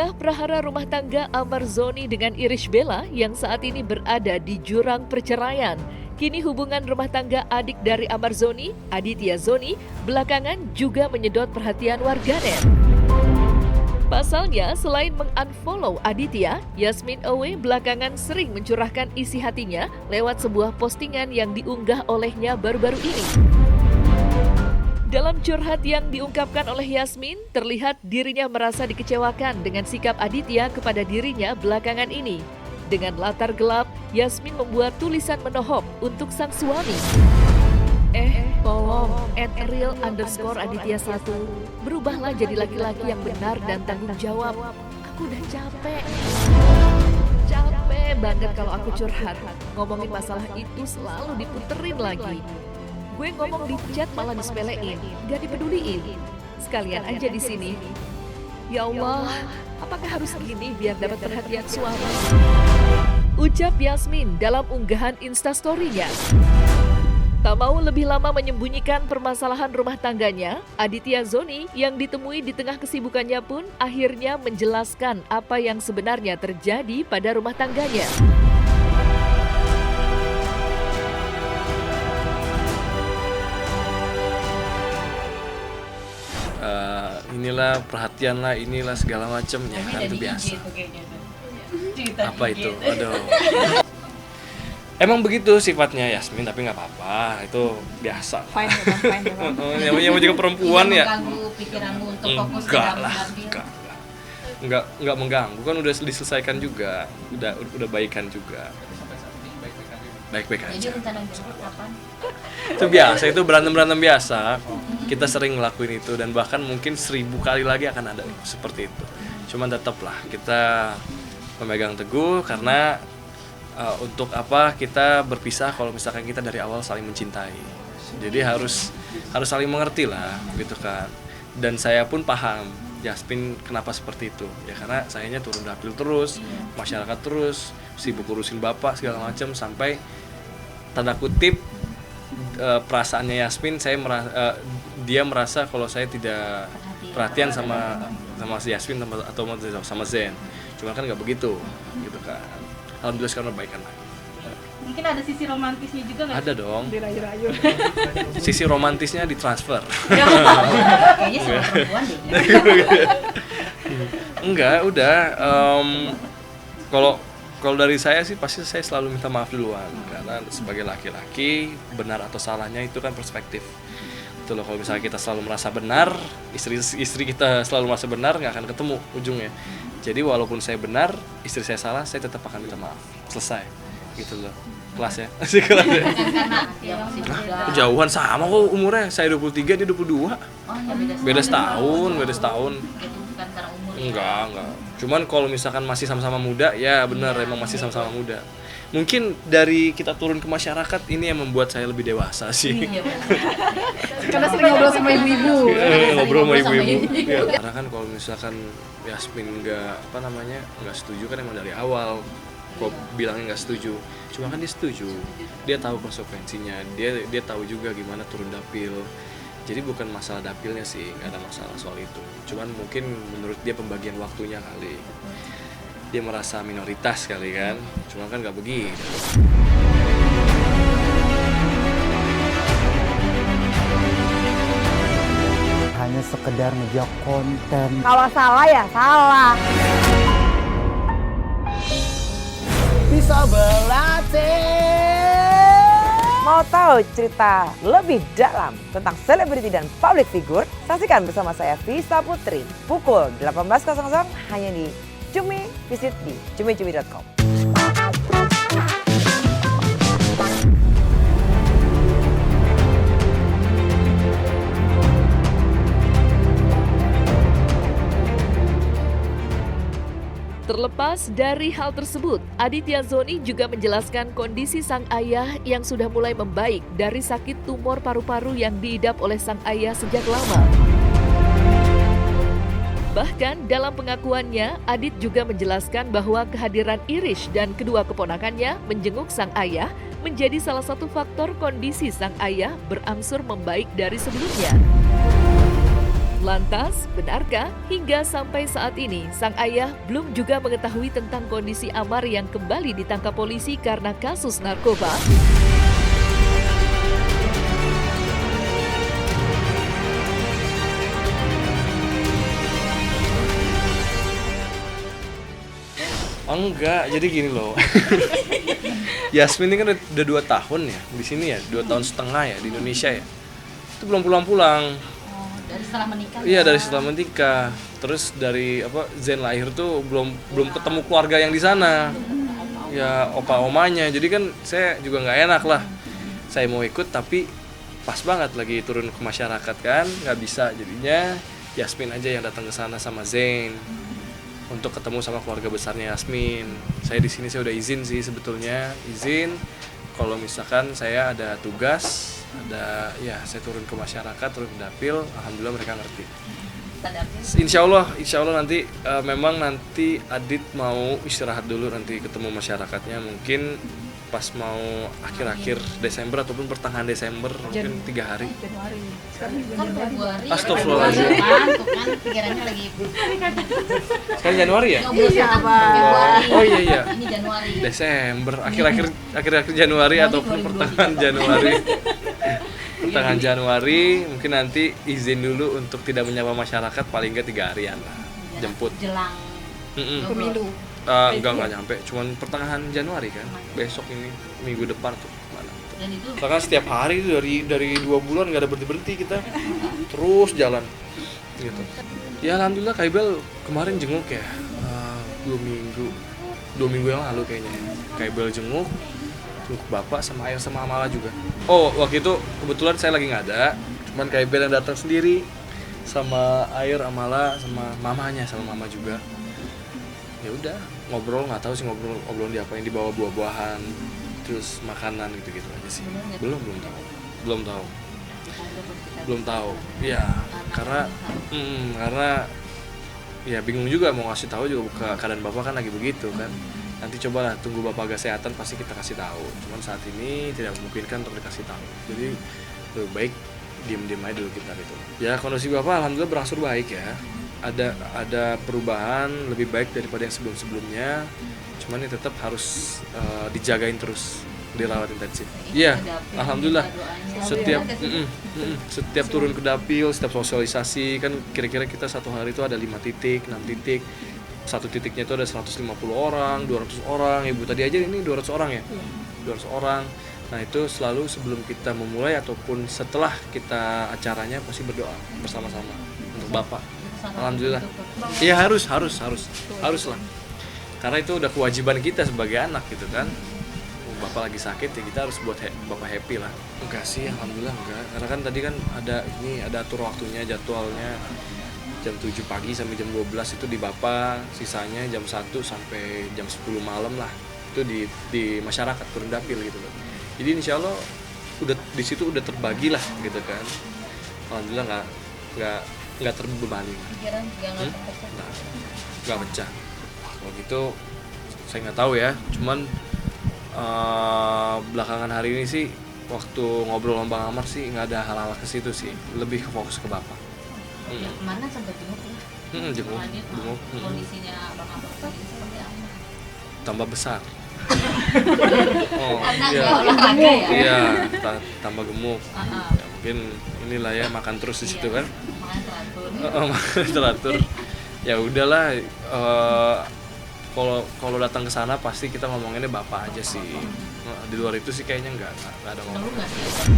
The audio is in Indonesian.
Inilah prahara rumah tangga Amar Zoni dengan Irish Bella yang saat ini berada di jurang perceraian. Kini hubungan rumah tangga adik dari Amar Zoni, Aditya Zoni, belakangan juga menyedot perhatian warganet. Pasalnya, selain mengunfollow Aditya, Yasmin Owe belakangan sering mencurahkan isi hatinya lewat sebuah postingan yang diunggah olehnya baru-baru ini. Dalam curhat yang diungkapkan oleh Yasmin, terlihat dirinya merasa dikecewakan dengan sikap Aditya kepada dirinya belakangan ini. Dengan latar gelap, Yasmin membuat tulisan menohok untuk sang suami. Tolong, @real_Aditya1, berubahlah jadi laki-laki yang benar dan tanggung jawab. Aku udah capek. Capek banget kalau aku curhat. Ngomongin masalah itu selalu diputerin lagi. Gue ngomong di chat malah disepelein, gak dipeduliin. Sekalian aja di sini. Ya Allah, apakah harus gini biar dapat perhatian suami? Ucap Yasmin dalam unggahan Instastory-nya. Tak mau lebih lama menyembunyikan permasalahan rumah tangganya, Aditya Zoni yang ditemui di tengah kesibukannya pun akhirnya menjelaskan apa yang sebenarnya terjadi pada rumah tangganya. Inilah perhatian lah, inilah segala macam ya kan, itu biasa. Apa itu? Aduh. Emang begitu sifatnya Yasmin, tapi nggak apa-apa, itu biasa. Fine ya. Yang juga perempuan ya. Mengganggu pikiranmu untuk fokus Enggak lah, enggak mengganggu, kan udah diselesaikan juga, udah baikan juga. Baik-baik aja. Jadi rencana kapan? Itu biasa, itu berantem biasa. Kita sering ngelakuin itu dan bahkan mungkin 1000 kali lagi akan ada seperti itu. Cuman tetaplah kita memegang teguh karena untuk apa kita berpisah kalau misalkan kita dari awal saling mencintai. Jadi harus saling mengerti lah gitu kan. Dan saya pun paham Yasmin kenapa seperti itu. Ya karena sayanya turun dapil terus, masyarakat terus, sibuk urusin bapak segala macam sampai tanda kutip perasaannya Yasmin, dia merasa kalau saya tidak perhatian sama si Yasmin atau sama Zen. Cuma kan nggak begitu, gitu kan. Alhamdulillah sekarang perbaikan lagi. Mungkin ada sisi romantisnya juga nggak? Ada dong. Dirayu-rayu. Sisi romantisnya ditransfer. Kayaknya sama perempuan deh. Enggak, udah. Kalau dari saya sih pasti saya selalu minta maaf duluan karena sebagai laki-laki benar atau salahnya itu kan perspektif. Itu loh, kalau misalnya kita selalu merasa benar, istri kita selalu merasa benar, nggak akan ketemu ujungnya. Jadi walaupun saya benar, istri saya salah, saya tetap akan minta maaf. Selesai. Gitu loh. Kelas ya. Asik kelas ya. Jauhan sama kok umurnya. Saya 23, dia 22. Beda setahun. Jadi bukan karena umur. Enggak. Cuman kalau misalkan masih sama-sama muda, ya benar emang masih sama-sama muda. Mungkin dari kita turun ke masyarakat ini yang membuat saya lebih dewasa sih. Iya benar. Karena sering ngobrol sama ibu-ibu. Ngobrol sama ibu-ibu. Karena kan kalau misalkan Yasmin nggak setuju kan emang dari awal. Kok bilangnya nggak setuju. Cuma kan dia setuju. Dia tahu konsekuensinya. Dia tahu juga gimana turun dapil. Jadi bukan masalah dapilnya sih, nggak ada masalah soal itu. Cuman mungkin menurut dia pembagian waktunya kali. Dia merasa minoritas kali kan. Cuma kan nggak begitu. Hanya sekedar ngejok konten. Kalau salah ya salah. Bisa berlatih. Mau tahu cerita lebih dalam tentang selebriti dan public figure? Saksikan bersama saya Vista Putri pukul 18.00 hanya di Cumi. Visit di cumi-cumi.com. Terlepas dari hal tersebut, Aditya Zoni juga menjelaskan kondisi sang ayah yang sudah mulai membaik dari sakit tumor paru-paru yang diidap oleh sang ayah sejak lama. Bahkan dalam pengakuannya, Adit juga menjelaskan bahwa kehadiran Irish dan kedua keponakannya menjenguk sang ayah menjadi salah satu faktor kondisi sang ayah berangsur membaik dari sebelumnya. Lantas, benarkah hingga sampai saat ini sang ayah belum juga mengetahui tentang kondisi Amar yang kembali ditangkap polisi karena kasus narkoba? Oh, enggak, jadi gini loh. Yasmin ini kan udah 2 tahun ya di sini ya, 2 tahun setengah ya di Indonesia ya. Itu belum pulang-pulang. Oh, dari setelah menikah. Iya, dari setelah menikah. Terus dari Zen lahir tuh belum ketemu keluarga yang di sana. Ya opa omanya. Jadi kan saya juga nggak enak lah. Saya mau ikut tapi pas banget lagi turun ke masyarakat kan, nggak bisa. Jadinya Yasmin aja yang datang ke sana sama Zen untuk ketemu sama keluarga besarnya Yasmin. Saya di sini saya udah izin sih sebetulnya, izin kalau misalkan saya ada tugas, saya turun ke masyarakat, turun ke dapil, alhamdulillah mereka ngerti. Insya Allah nanti memang nanti Adit mau istirahat dulu, nanti ketemu masyarakatnya mungkin pas mau akhir-akhir Desember ataupun pertengahan Desember, mungkin 3 hari. Kan Februari. Astagfirullahaladzim. Kan pikirannya lagi Sekarang Januari ya? ngobrol sama Februari. Oh iya. Ini Januari. Desember, akhir-akhir Januari ataupun pertengahan Januari. Pertengahan Januari mungkin nanti izin dulu untuk tidak menyapa masyarakat paling nggak 3 harian lah. Jemput. Jelang Pemilu. Enggak nyampe, cuman pertengahan Januari kan. Besok ini minggu depan tuh mana. dan itu Karena setiap hari itu dari 2 bulan nggak ada berhenti kita, terus jalan gitu. Ya alhamdulillah Kaibel kemarin jenguk ya, 2 minggu yang lalu kayaknya. Kaibel jenguk bapak sama ayah sama Amala juga. Oh waktu itu kebetulan saya lagi nggak ada, cuman Kaibel yang datang sendiri sama Air, Amala sama mamanya sama mama juga. Ya udah ngobrol, nggak tahu sih ngobrol diapain, dibawa buah-buahan terus makanan gitu aja sih. Belum tahu ya karena ya bingung juga mau ngasih tahu juga keadaan bapak kan lagi begitu kan. Nanti cobalah tunggu bapak kesehatan pasti kita kasih tahu, cuman saat ini tidak memungkinkan untuk dikasih tahu, jadi lebih baik diem aja dulu kita gitu. Ya kondisi bapak alhamdulillah berangsur baik ya, ada perubahan lebih baik daripada yang sebelumnya, cuman ini tetap harus dijagain terus, dirawat intensif. Iya, alhamdulillah. Setiap turun ke dapil, setiap sosialisasi kan kira-kira kita satu hari itu ada 5 titik, 6 titik. Satu titiknya itu ada 150 orang, 200 orang. Ibu tadi aja ini 200 orang ya. 200 orang. Nah, itu selalu sebelum kita memulai ataupun setelah kita acaranya pasti berdoa bersama-sama untuk Bapak. Alhamdulillah. Iya harus lah. Karena itu udah kewajiban kita sebagai anak gitu kan. Bapak lagi sakit ya kita harus buat Bapak happy lah. Enggak sih, alhamdulillah enggak. Karena kan tadi kan ada atur waktunya, jadwalnya jam 7 pagi sampai jam 12 itu di Bapak, sisanya jam 1 sampai jam 10 malam lah. Itu di masyarakat turun dapil gitu loh. Jadi insya Allah udah di situ udah terbagi lah gitu kan. Alhamdulillah nggak terbebani. pikiran jangan terpecah. Nggak pecah. Kalau gitu saya nggak tahu ya. Cuman belakangan hari ini sih waktu ngobrol sama Bang Amar sih nggak ada hal-hal ke situ sih, lebih ke fokus ke Bapak. Ya, kemana sempat jenguk ya? Jenguk. Kondisinya Bang Abang sendiri seperti apa? Tambah besar. Karena Iya. dia olahraga ya? Iya, tambah gemuk. Heeh. Ya, mungkin inilah ya makan terus di situ kan. Makan teratur. Makan teratur. Ya udahlah. Kalau datang ke sana pasti kita ngomonginnya Bapak aja sih. Di luar itu sih kayaknya nggak ada Perlu ngomong. nggak sih?